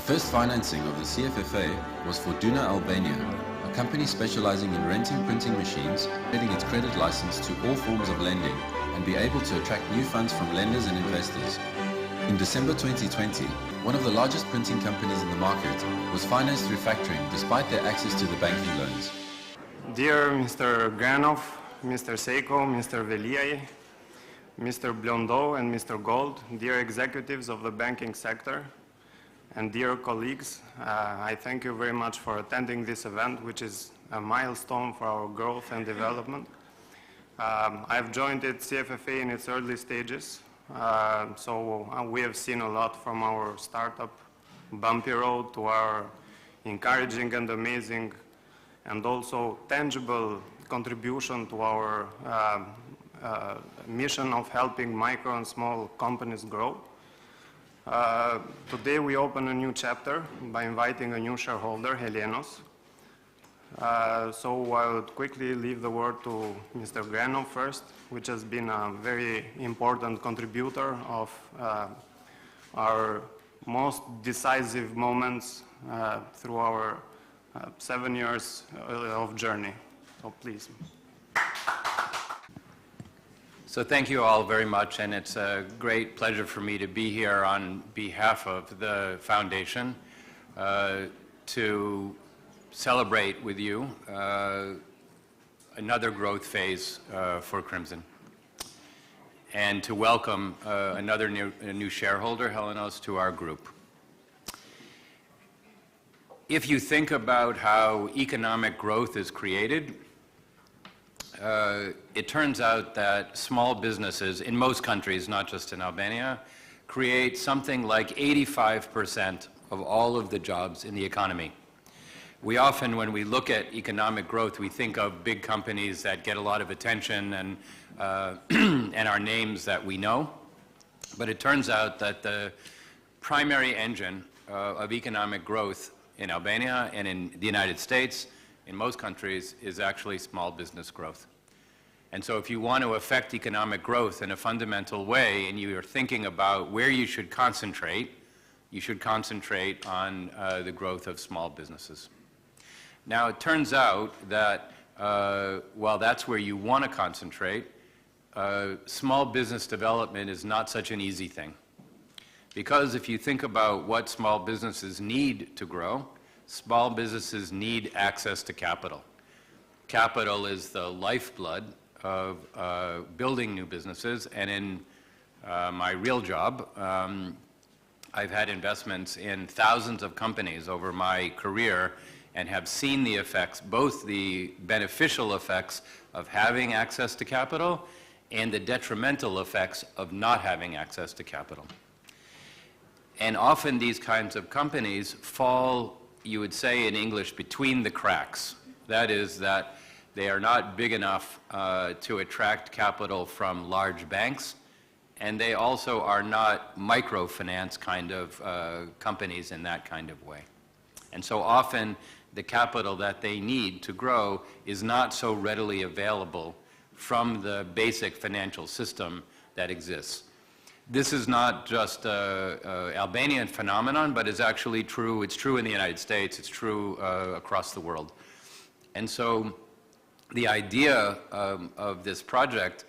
first financing of the CFFA was for Duna Albania, a company specializing in renting printing machines, getting its credit license to all forms of lending, and be able to attract new funds from lenders and investors. In December 2020, one of the largest printing companies in the market was financed through factoring despite their access to the banking loans. Dear Mr. Granoff, Mr. Seiko, Mr. Veliaj, Mr. Blondo and Mr. Gold, dear executives of the banking sector, and dear colleagues, I thank you very much for attending this event, which is a milestone for our growth and development. I've joined CFFA in its early stages, so we have seen a lot from our startup bumpy road to our encouraging and amazing and also tangible contribution to our mission of helping micro and small companies grow. Today we open a new chapter by inviting a new shareholder, Helenos. So I would quickly leave the word to Mr. Granoff first, which has been a very important contributor of our most decisive moments through our 7 years of journey. So please. So thank you all very much, and it's a great pleasure for me to be here on behalf of the Foundation to celebrate with you another growth phase for Crimson, and to welcome another new shareholder, Helenos, to our group. If you think about how economic growth is created, it turns out that small businesses in most countries, not just in Albania, create something like 85% of all of the jobs in the economy. We often, when we look at economic growth, we think of big companies that get a lot of attention and, and are names that we know. But it turns out that the primary engine of economic growth in Albania and in the United States, in most countries, is actually small business growth. And so if you want to affect economic growth in a fundamental way and you are thinking about where you should concentrate on the growth of small businesses. Now, it turns out that while that's where you want to concentrate, small business development is not such an easy thing. Because if you think about what small businesses need to grow, small businesses need access to capital. Capital is the lifeblood of building new businesses, and in my real job, I've had investments in thousands of companies over my career and have seen the effects, both the beneficial effects of having access to capital and the detrimental effects of not having access to capital. And often these kinds of companies fall, you would say in English, between the cracks. That is, that they are not big enough to attract capital from large banks, and they also are not microfinance kind of companies in that kind of way. And so often the capital that they need to grow is not so readily available from the basic financial system that exists. This is not just an Albanian phenomenon, but is actually true. It's true in the United States. It's true across the world. And so the idea of this project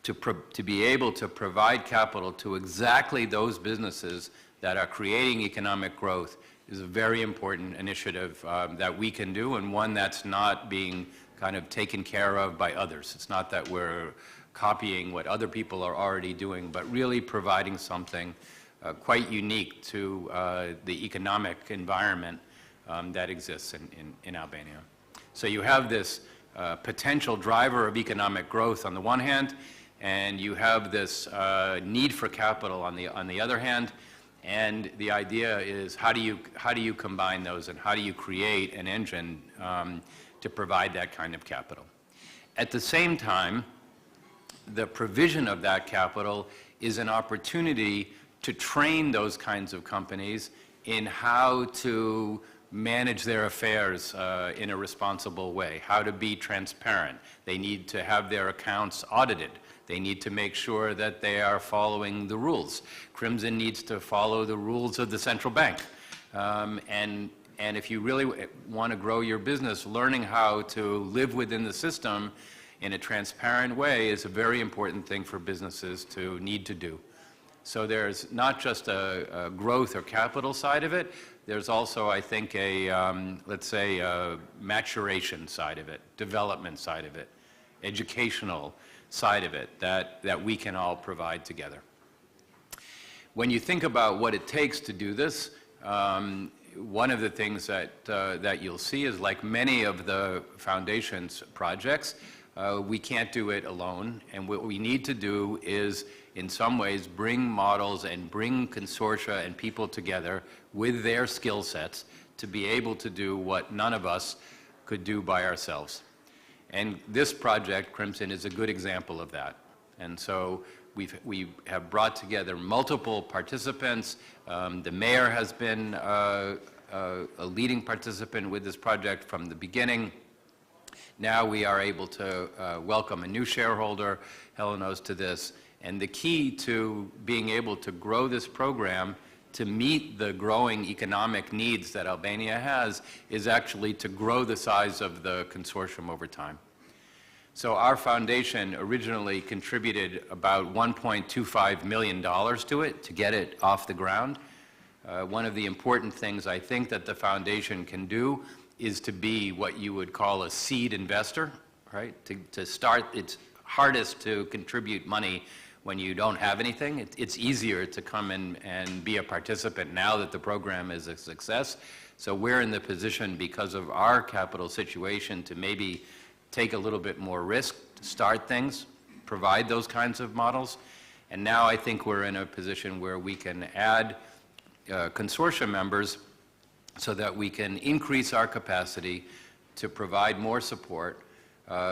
to be able to provide capital to exactly those businesses that are creating economic growth is a very important initiative that we can do, and one that's not being kind of taken care of by others. It's not that we're copying what other people are already doing, but really providing something quite unique to the economic environment that exists in Albania. So you have this potential driver of economic growth on the one hand, and you have this need for capital on the other hand. And the idea is how do you combine those, and how do you create an engine to provide that kind of capital? At the same time, the provision of that capital is an opportunity to train those kinds of companies in how to manage their affairs in a responsible way, how to be transparent. They need to have their accounts audited. They need to make sure that they are following the rules. Crimson needs to follow the rules of the central bank. And if you really want to grow your business, learning how to live within the system in a transparent way is a very important thing for businesses to need to do. So there's not just a growth or capital side of it, there's also, I think, let's say, a maturation side of it, development side of it, educational side of it that we can all provide together. When you think about what it takes to do this, one of the things that you'll see is, like many of the Foundation's projects, we can't do it alone, and what we need to do is, in some ways, bring models and bring consortia and people together with their skill sets to be able to do what none of us could do by ourselves. And this project, Crimson, is a good example of that. And so we have brought together multiple participants. The mayor has been a leading participant with this project from the beginning. Now we are able to welcome a new shareholder, Helenos, to this. And the key to being able to grow this program to meet the growing economic needs that Albania has is actually to grow the size of the consortium over time. So our foundation originally contributed about $1.25 million to it to get it off the ground. One of the important things I think that the foundation can do is to be what you would call a seed investor, right? To start, it's hardest to contribute money when you don't have anything. It's easier to come in and be a participant now that the program is a success. So we're in the position, because of our capital situation, to maybe take a little bit more risk to start things, provide those kinds of models. And now I think we're in a position where we can add consortium members so that we can increase our capacity to provide more support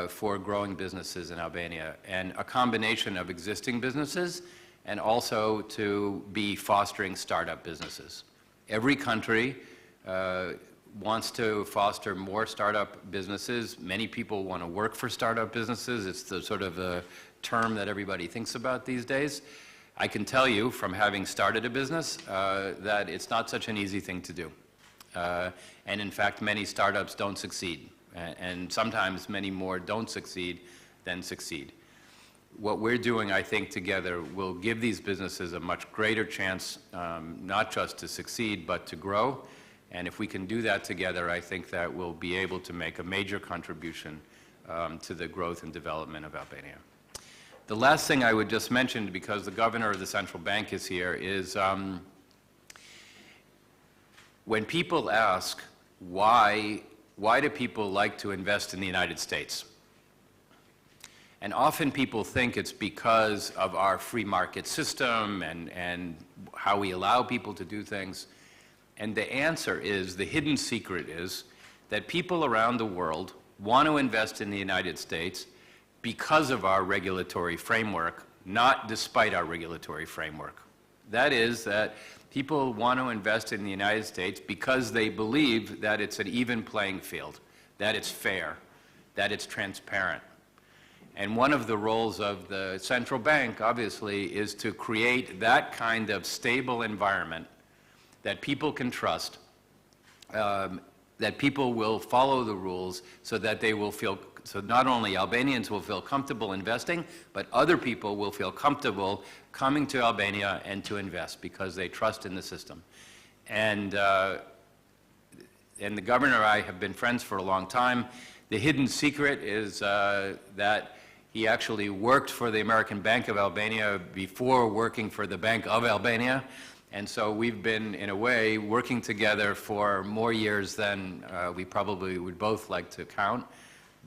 for growing businesses in Albania, and a combination of existing businesses and also to be fostering startup businesses. Every country wants to foster more startup businesses. Many people want to work for startup businesses. It's the sort of a term that everybody thinks about these days. I can tell you from having started a business that it's not such an easy thing to do. And in fact, many startups don't succeed. And sometimes many more don't succeed than succeed. What we're doing, I think, together will give these businesses a much greater chance, not just to succeed, but to grow. And if we can do that together, I think that we'll be able to make a major contribution to the growth and development of Albania. The last thing I would just mention, because the governor of the central bank is here, is when people ask why do people like to invest in the United States? And often people think it's because of our free market system and how we allow people to do things. And the answer is, the hidden secret is, that people around the world want to invest in the United States because of our regulatory framework, not despite our regulatory framework. That is, that people want to invest in the United States because they believe that it's an even playing field, that it's fair, that it's transparent. And one of the roles of the central bank, obviously, is to create that kind of stable environment that people can trust, that people will follow the rules so that they will feel, so not only Albanians will feel comfortable investing, but other people will feel comfortable coming to Albania and to invest because they trust in the system. And the governor and I have been friends for a long time. The hidden secret is that he actually worked for the American Bank of Albania before working for the Bank of Albania. And so we've been, in a way, working together for more years than we probably would both like to count.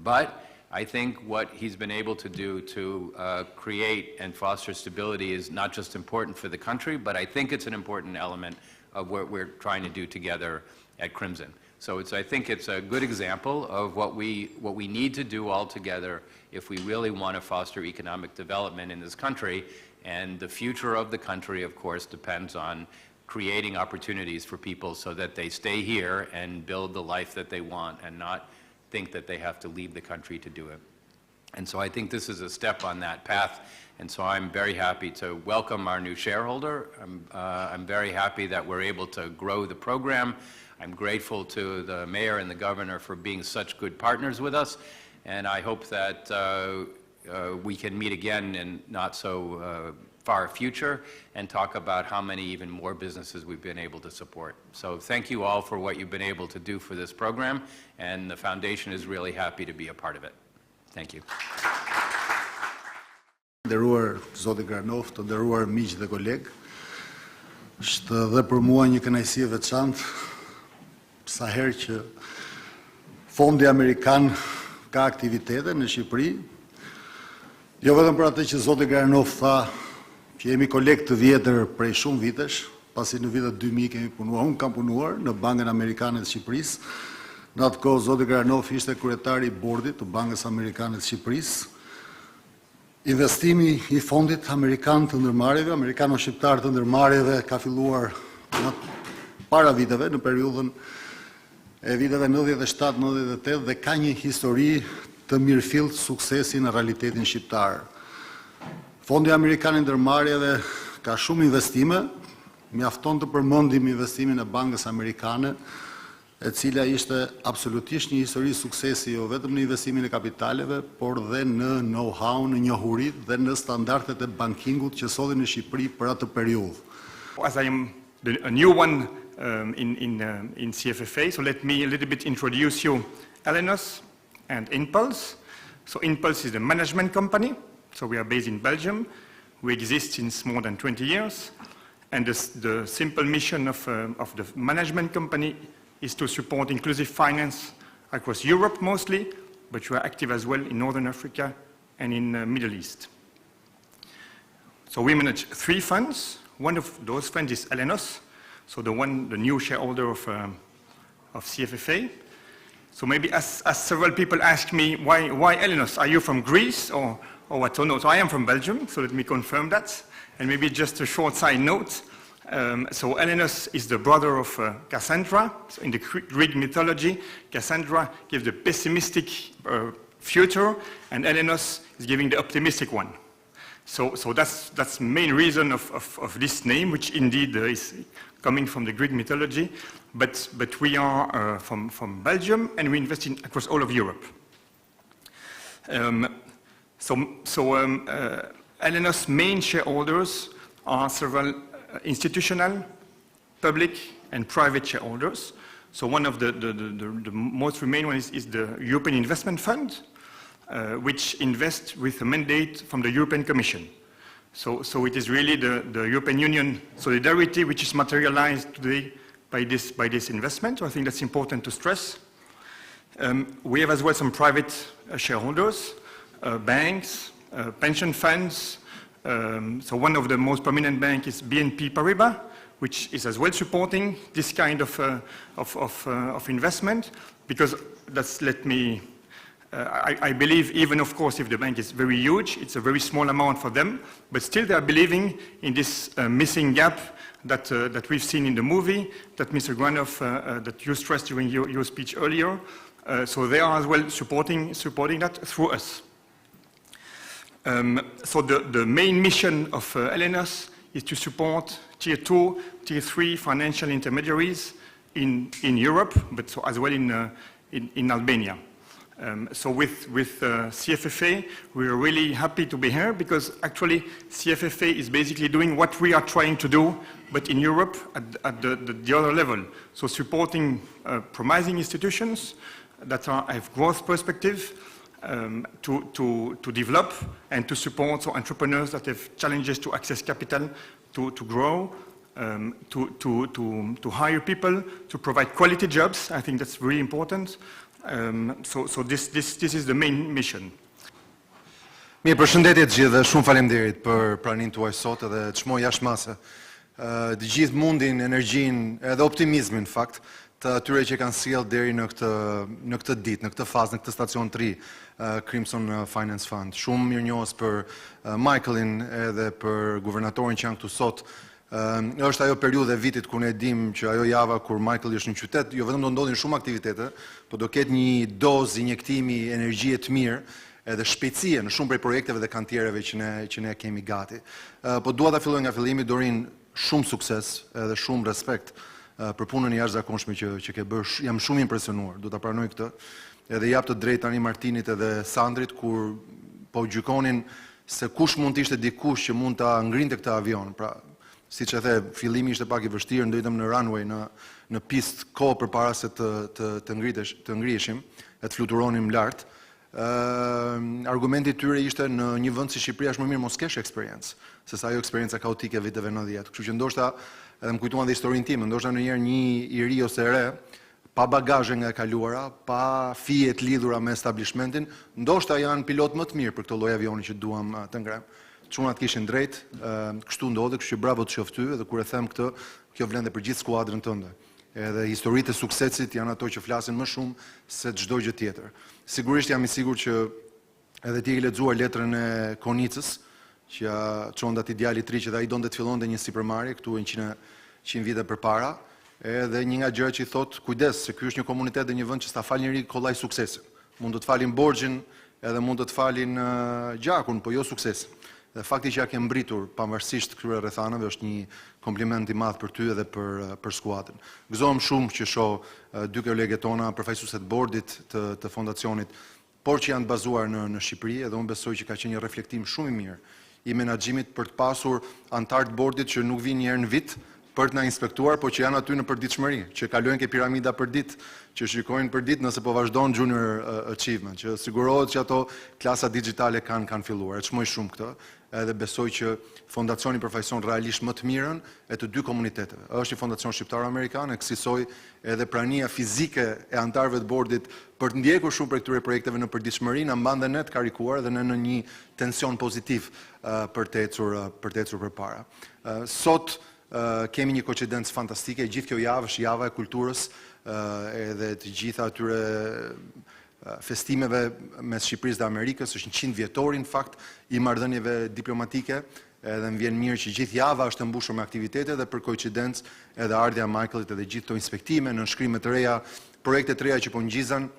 But I think what he's been able to do to create and foster stability is not just important for the country, but I think it's an important element of what we're trying to do together at Crimson. So I think it's a good example of what we need to do all together if we really want to foster economic development in this country. And the future of the country, of course, depends on creating opportunities for people so that they stay here and build the life that they want and not think that they have to leave the country to do it. And so I think this is a step on that path. And so I'm very happy to welcome our new shareholder. I'm very happy that we're able to grow the program. I'm grateful to the mayor and the governor for being such good partners with us. And I hope that we can meet again in not so far future and talk about how many even more businesses we've been able to support. So thank you all for what you've been able to do for this program. And the foundation is really happy to be a part of it. Thank you. Nderuar Zoti Granoff, të nderuar miq dhe koleg, është dhe për mua një kënaqësi e veçantë sa herë që Fondi Amerikan ka aktivitete në Shqipëri, jo vetëm për atë që Zoti Granoff tha që jemi koleg të vjetër prej shumë vitesh, pasi në vitet 2000 kemi punuar, unë kam punuar në Bankën Amerikane të Shqipërisë. Në atë kohë Zoti Granoff ishte kryetari i bordit të Bankës Amerikane të Shqipërisë. Investimi i fondit Amerikan të ndërmarrjeve, Amerikano-Shqiptar të ndërmarrjeve ka filluar para viteve, në periudhën e viteve 97-98 dhe ka një histori të mirëfillt suksesi në realitetin shqiptar. Fondi Amerikan i ndërmarrjeve ka shumë investime, mjafton të përmendim investimin e Bankës Amerikane, e cila ishte absolutisht një histori suksesi jo vetëm në investimin e kapitaleve, por dhe në know-how, në njohurit dhe në standardet e bankingut që sodhin në Shqipëri për atë periudhë. As I am a new one in CFFA, so let me a little bit introduce you Elenos and Impulse. So Impulse is the management company, so we are based in Belgium. We exist since more than 20 years, and the simple mission of the management company is to support inclusive finance across Europe mostly, but we are active as well in Northern Africa and in the Middle East. So we manage 3 funds. One of those funds is Elenos, so the new shareholder of CFFA. So maybe as several people ask me, why Elenos? Are you from Greece or what? So no, so I am from Belgium, so let me confirm that. And maybe just a short side note. So Elenos is the brother of Cassandra. So in the Greek mythology, Cassandra gives the pessimistic future, and Elenos is giving the optimistic one. So that's the main reason of this name, which indeed is coming from the Greek mythology. But we are from Belgium, and we invest across all of Europe. Elenos' main shareholders are several institutional, public, and private shareholders. So one of the most main one is the European Investment Fund, which invests with a mandate from the European Commission. So it is really the European Union solidarity which is materialized today by this investment. So I think that's important to stress. We have as well some private shareholders, banks, pension funds. So one of the most prominent banks is BNP Paribas, which is as well supporting this kind of investment, because I believe, even of course if the bank is very huge, it's a very small amount for them, but still they are believing in this missing gap that we've seen in the movie, that Mr. Granoff, that you stressed during your speech earlier. So they are as well supporting that through us. So the main mission of Elenos is to support Tier 2, Tier 3 financial intermediaries in Europe, but so as well in Albania. So with CFFA, we are really happy to be here, because actually CFFA is basically doing what we are trying to do, but in Europe at the other level. So supporting promising institutions that have growth perspective, to develop and to support entrepreneurs that have challenges to access capital, to grow, to hire people, to provide quality jobs. I think that's very important. So this is the main mission. Mirë, përshëndetje të gjithë dhe shumë faleminderit për praninë tuaj sot edhe çmoj jashtëmase. Të gjithë mundin, energjinë edhe optimizmin në fakt të atyre që kanë sjellë deri në këtë ditë, në këtë fazë, në këtë stacion 3 Crimson Finance Fund. Shumë mirënjohës për Michaelin edhe për guvernatorin që janë këtu sot. Është ajo periudhë e vitit ku ne dim që ajo java kur Michael është në qytet, jo vetëm do ndodhin shumë aktivitete, por do ketë një dozë injektimi energjie të mirë, edhe shpejtësie në shumë prej projekteve dhe kantiereve që ne kemi gati. Po dua ta filloj nga fillimi, Dorin, shumë sukses edhe shumë respekt për punën e jashtëzakonshme që ke bërë. Jam shumë impresionuar, do ta pranoj këtë. Edhe jap të drejtë tani Martinit edhe Sandrit kur po gjykonin se kush mund të ishte dikush që mund ta ngrinte këtë avion. Pra, siç e the, fillimi ishte pak i vështirë, ndojtëm në runway në pistë kohë përpara se të ngriheshim, e të fluturonim lart. Argumenti i tyre ishte në një vend si Shqipëria është më mirë mos kesh eksperiencë, se sa ajo eksperjenca kaotike viteve 90. Kështu që ndoshta edhe më kujtuan dhe historinë time, ndoshta ndonjëherë një i ri ose e re, pa bagazhe nga e kaluara, pa fije të lidhura me establishmentin, ndoshta janë pilot më të mirë për këtë lloj avioni që duam të ngrem. Çunat kishin drejt, kështu ndodhi, kështu që bravo të qof ty, edhe kur e them këtë, kjo vlen dhe për gjithë skuadrën tënde. Edhe historitë e suksesit janë ato që flasin më shumë se çdo gjë tjetër. Sigurisht jam i sigurt që edhe ti ke lexuar letrën e Konicës, që ja çonda ti djalit të ri që ai donte të fillonte një sipërmarrje këtu 100 vite përpara, edhe një nga gjërat që i thot, kujdes se ky është një komunitet dhe një vend që sta fal njëri kollaj suksesin. Mund të të falin borxhin, edhe mund të të falin gjakun, po jo suksesin. Dhe fakti që ja ke mbritur pavarësisht këtyre rrethanave është një kompliment i madh për ty edhe për skuadrën. Gëzohem shumë që shoh dy kolegët tona, përfaqësuesit të bordit të Fondacionit, por që janë të bazuar në Shqipëri, edhe unë besoj që ka qenë një reflektim shumë i mirë i menaxhimit për të pasur antar të bordit që nuk vinë një herë në vit për të na inspektuar, po që janë aty në përditshmëri, që kalojnë ke piramida për ditë, që shikojnë për ditë nëse po vazhdon junior achievement, që sigurohet që ato klasa digjitale kanë filluar. E çmoj shumë këtë, edhe besoj që Fondacioni përfaqëson realisht më të mirën e të dy komuniteteve. Është i Fondacion Shqiptaro Amerikan, e kësaj edhe prania fizike e antarëve të bordit për të ndjekur shumë për këtyre projekteve në përditshmëri na mban dhe ne të karikuar dhe ne në një tension pozitiv për të ecur përpara. Sot kemi një koincidencë fantastike, gjithë kjo javë është java e kulturës, edhe të gjitha atyre festimeve mes Shqipërisë dhe Amerikës, është 100 vjetori në fakt i marrëdhënieve diplomatike, edhe më vjen mirë që gjithë java është e mbushur me aktivitete dhe për koincidencë edhe ardha e Michaelit edhe gjithë këto inspektime, nënshkrime të reja, projekte të reja që po ngjizen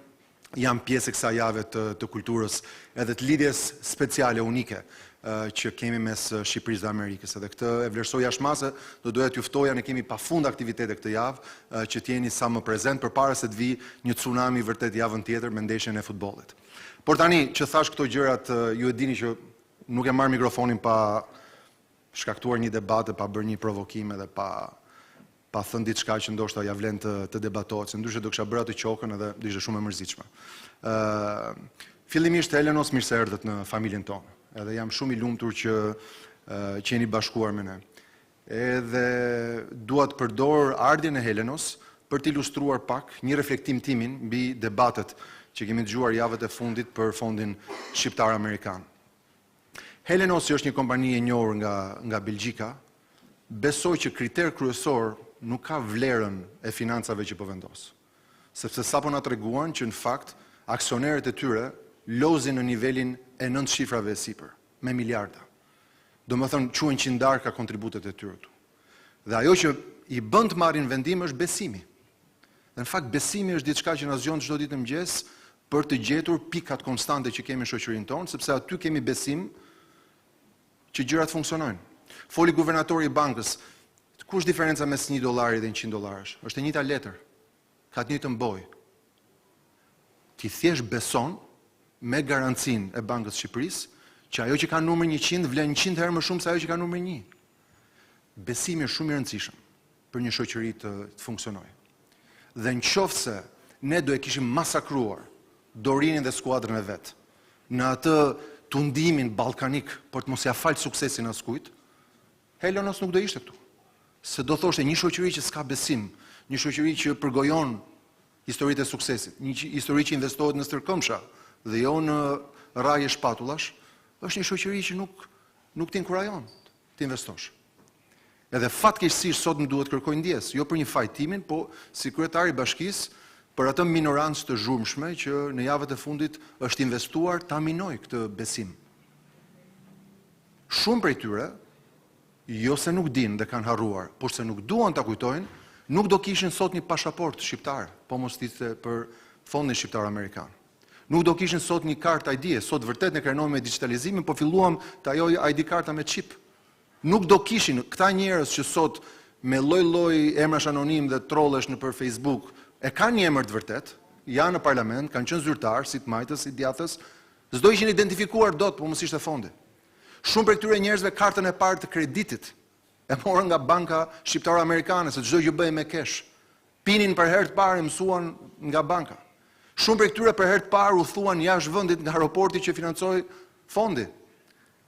janë pjesë e kësaj jave të kulturës edhe të lidhjes speciale unike që kemi mes Shqipërisë dhe Amerikës. Edhe këtë e vlerësoj jashtëmase, do doja t'ju ftoja, ne kemi pafund aktivitete këtë javë që t'jeni sa më prezent përpara se të vi një tsunami vërtet javën tjetër me ndeshjen e futbollit. Por tani që thash këto gjërat, ju e dini që nuk e marr mikrofonin pa shkaktuar një debate, pa bërë një provokim edhe pa thënë diçka që ndoshta ja vlen të debatohet, se ndryshe do kisha bërë atë qokën edhe do ishte shumë e mërzitshme. Fillimisht Helenos, mirë se erdhët në familjen tonë. Edhe jam shumë i lumtur që jeni bashkuar me ne. Edhe dua të përdor ardhjen e Helenos për të ilustruar pak një reflektim timin mbi debatet që kemi dëgjuar javët e fundit për Fondin Shqiptar Amerikan. Helenos është një kompani e njohur nga Belgjika. Besoj që kriter kryesor nuk ka vlerën e financave që po vendos. Sepse sapo na treguan që në fakt aksionerët e tyre lozin në nivelin e 9 shifrave e sipër, me miliarda. Do më thënë, quhen qindar ka kontributet e tyre këtu. Dhe ajo që i bën të marrin vendim është besimi. Dhe në fakt besimi është diçka që na zgjon çdo ditë në mëngjes për të gjetur pikat konstante që kemi në shoqërinë tonë, sepse aty kemi besim që gjërat funksionojnë. Foli guvernatori i bankës, ku është diferenca mes $1 dhe $100? Është e njëjta letër, ka të njëjtën bojë. Ti thjesht beson me garancinë e Bankës Shqipërisë që ajo që ka numër 100 vlen 100 herë më shumë se ajo që ka numër 1. Besimi është shumë i rëndësishëm për një shoqëri të funksionojë. Dhe nëse ne do e kishim masakruar Dorinin dhe skuadrën e vet në atë tundimin ballkanik për të mos ia fal suksesin askujt, Helenos nuk do ishte këtu. Se do thoshte një shoqëri që s'ka besim, një shoqëri që përgojon historitë e suksesit, një histori që investohet në stërkëmsha dhe jo në raje shpatullash, është një shoqëri që nuk t'inkurajon të investosh. Edhe fatkeqësisht sot më duhet kërkoj ndjes, jo për një fajtimin, po si kryetari i bashkisë për atë minorancë të zhurmshme që në javët e fundit është investuar ta minoj këtë besim. Shumë prej tyre, jo se nuk din dhe kanë harruar, por se nuk duan ta kujtojnë, nuk do kishin sot një pashaport shqiptar, po mos thithë për Fondin Shqiptar Amerikan. Nuk do kishin sot një kartë ID, sot vërtet ne krenojmë me digitalizimin, po filluam të ajo ID karta me chip. Nuk do kishin këta njerëz që sot me lloj-lloj emrash anonim dhe trollesh në për Facebook, e kanë një emër të vërtet, janë në parlament, kanë qenë zyrtar, si të majtës, si djathës, s'do ishin identifikuar dot, po mos ishte fondi. Shumë për këtyre njerëzve kartën e parë të kreditit e morën nga banka shqiptaro amerikane, se çdo gjë bëhej me kesh. Pinin për herë të parë mësuan nga banka. Shumë për këtyre për herë të parë u thuan jashtë vendit nga aeroporti që financoi fondi.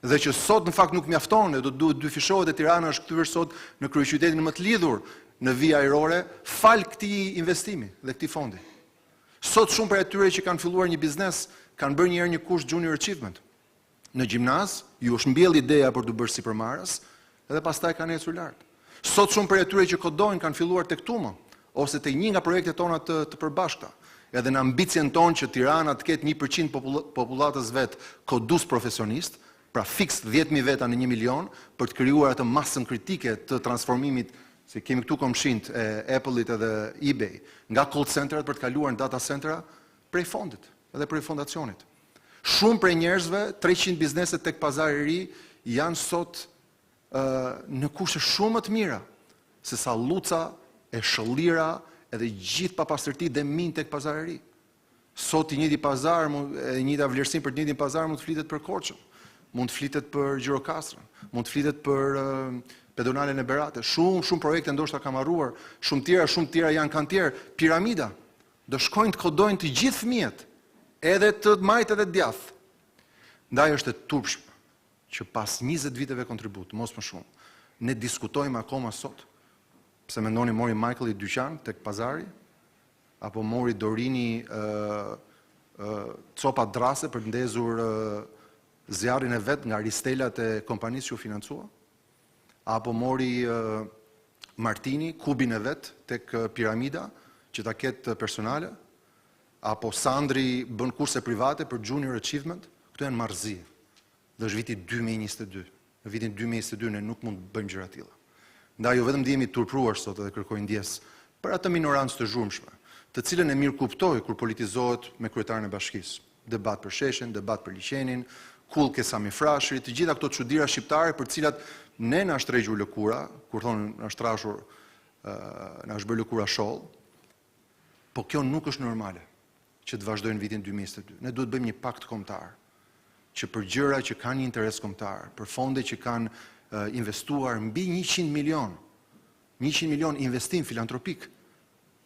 Dhe që sot në fakt nuk mjafton, do duhet dyfishohet e Tirana është kthyer sot në kryeqytetin më të lidhur në vijë ajrore fal këtij investimi dhe këtij fondi. Sot shumë për atyre që kanë filluar një biznes kanë bërë një herë një kurs junior achievement. Në gjimnaz ju është mbjell ideja për të bërë sipërmarrës dhe pastaj kanë ecur lart. Sot shumë për atyre që kodojnë kanë filluar tek Tuma ose te një nga projektet tona të përbashkëta. Edhe në ambicien tonë që Tirana të ketë 1% popullatës vet kodus profesionist, pra fix 10.000 veta në 1 milion, për të krijuar atë masën kritike të transformimit, si kemi këtu komshint e Apple-it edhe eBay, nga call centeret për të kaluar në data centera prej fondit edhe prej Fondacionit. Shumë prej njerëzve, 300 bizneset tek Pazari i ri, janë sot në kushte shumë më të mira, se sa Luca, e Shëllira, edhe gjithë papastërti dhe min tek Pazari i ri. Sot i njëjti pazar, e njëjta vlerësim për të njëjtin pazar mund të flitet për Korçën, mund të flitet për Gjirokastrën, mund të flitet për pedonalen e Berate. Shumë projekte ndoshta kam harruar, shumë tjera janë kantierë. Piramida, do shkojnë të kodojnë të gjithë fëmijët, edhe të majtë edhe të djathtë. Ndaj është e turpshme që pas 20 viteve kontribut, mos më shumë, ne diskutojmë akoma sot, pse mendoni mori Michael i dyqan tek Pazari, apo mori Dorini copa drase për të ndezur zjarrin e vet nga ristelat e kompanisë që u financua, apo mori Martini kubin e vet tek Piramida që ta ketë personale, apo Sandri bën kurse private për junior achievement. Këto janë marrëzi. Dhe është viti 2022. Në vitin 2022 ne nuk mund të bëjmë gjëra të tilla. Ndaj jo vetëm ndihemi të turpruar sot edhe kërkoj ndjes për atë minorancë të zhurmshme, të cilën e mirë kuptoj kur politizohet me kryetarin e bashkisë. Debat për sheshin, debat për liçenin, kull ke Sami Frashëri, të gjitha këto çuditëra shqiptare për të cilat ne na shtrejgjur lëkura, kur thonë na shtrashur, na është bërë lëkura sholl, po kjo nuk është normale që të vazhdojnë vitin 2022. Ne duhet bëjmë një pakt kombëtar që për gjëra që kanë një interes kombëtar, për fonde që kanë investuar mbi 100 milion investim filantropik,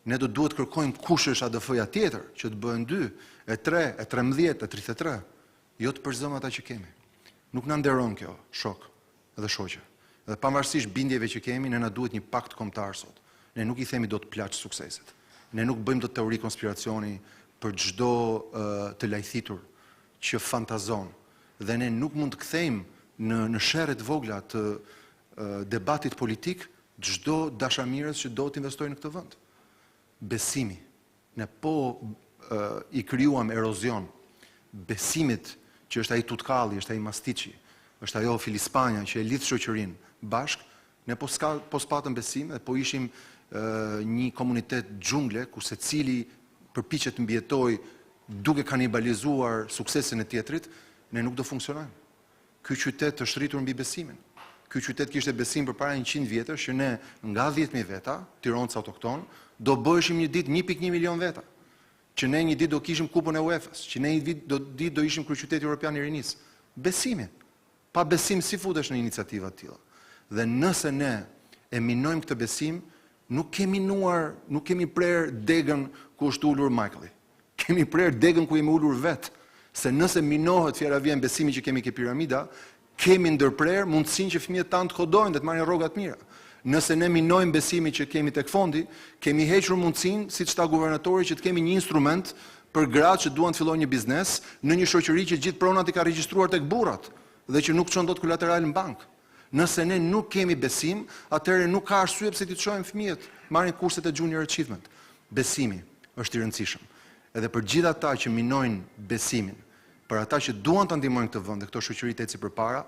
ne do duhet kërkojmë kush është ADF-ja tjetër, që të bëhen 2, e 3, e 13, e 33, jo të përzëm ata që kemi. Nuk na nderon kjo, shok dhe shoqe. Dhe pavarësisht bindjeve që kemi, ne na duhet një pakt kombëtar sot. Ne nuk i themi do të plaç sukseset. Ne nuk bëjmë dot teori konspiracioni për çdo të lajthitur që fantazon. Dhe ne nuk mund të kthejmë në sherret vogla të debatit politik çdo dashamirës që do të investojë në këtë vend. Besimi. Ne po i krijuam erozion besimit që është ai tutkalli, është ai mastiçi, është ajo filispanja që e lidh shoqërinë bashk, ne po spatëm besim dhe po ishim një komunitet xhungle ku secili përpiqet të mbijetojë duke kanibalizuar suksesin e tjetrit, ne nuk do funksionojmë. Ky qytet është rritur mbi besimin. Ky qytet kishte besim përpara 100 vjetësh që ne nga 10.000 veta, tironcë autokton, do bëheshim një ditë 1.1 milion veta. Që ne një ditë do kishim kupën e UEFA-s, që ne një ditë do ishim kryeqyteti evropian i rinisë. Besimin. Pa besim si futesh në iniciativa të tilla. Dhe nëse ne e minojmë këtë besim, nuk kemi prerë degën ku është ulur Michaeli. Kemi prerë degën ku jemi ulur vetë. Se nëse minohet fjera vjen besimi që kemi ke piramida, kemi ndërprerë mundësinë që fëmijët tanë të kodojnë dhe të marrin rroga të mira. Nëse ne minojmë besimin që kemi tek fondi, kemi hequr mundësinë, siç tha guvernatori, që të kemi një instrument për gratë që duan të fillojnë një biznes në një shoqëri që gjithë pronat i ka regjistruar tek burrat dhe që nuk çon dot kolateral në bankë. Nëse ne nuk kemi besim, atëherë nuk ka arsye pse ti të çojmë fëmijët marrin kurset e junior achievement. Besimi është i rëndësishëm. Edhe për gjithë ata që minojnë besimin, për ata që duan të ndihmojnë këtë vend dhe këto shoqëri të eci përpara,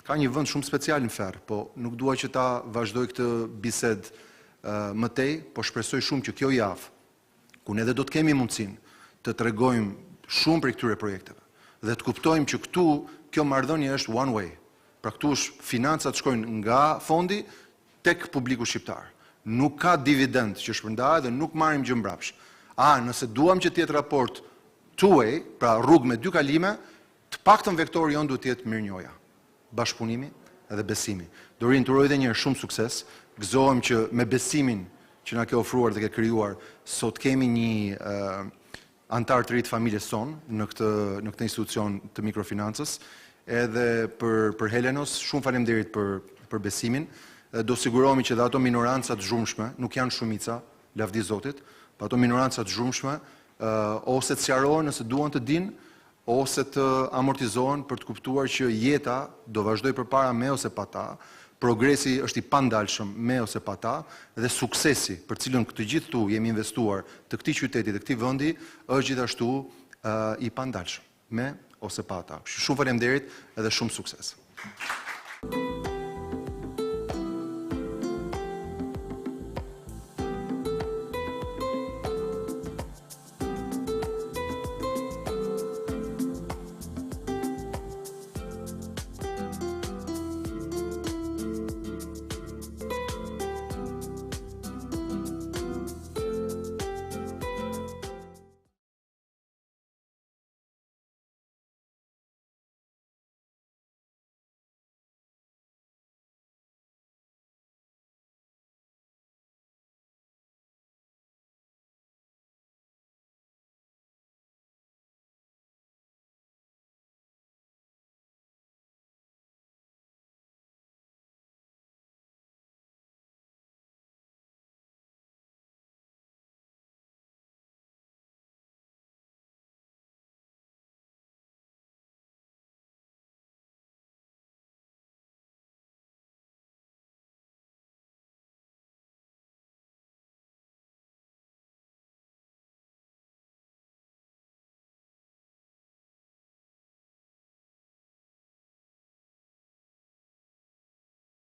ka një vend shumë special në Ferr, po nuk dua që ta vazhdoj këtë bisedë më tej, po shpresoj shumë që kjo javë, ku ne do të kemi mundësinë të tregojmë shumë prej këtyre projekteve. Dhe të kuptojmë që këtu kjo marrëdhënie është one way. Pra këtu është financat shkojnë nga fondi tek publiku shqiptar. Nuk ka dividend që shpërndahet dhe nuk marrim gjë mbrapsht. Nëse duam që të jetë raport two-way, pra rrugë me dy kalime, të paktën vektori jonë duhet të jetë mirënjohja, bashkëpunimi dhe besimi. Dorin, të uroj edhe një herë shumë sukses. Gëzohem që me besimin që na ke ofruar dhe ke krijuar, sot kemi një antar të ri të familjes son në këtë institucion të mikrofinancës. Edhe për Helenos, shumë faleminderit për besimin. Do sigurohemi që dhe ato minorancat zhurmshme, nuk janë shumica, lavdi Zotit, pa ato minorancat zhurmshme, ose të sqarohen nëse duan të dinë, ose të amortizohen për të kuptuar që jeta do vazhdoj përpara me ose pa ta, progresi është i pandalshëm me ose pa ta, dhe suksesi për cilën këtë gjithë tu jemi investuar të këtij qyteti dhe këtij vendi është gjithashtu i pandalshëm me ose pa ta. Shumë faleminderit edhe shumë sukses.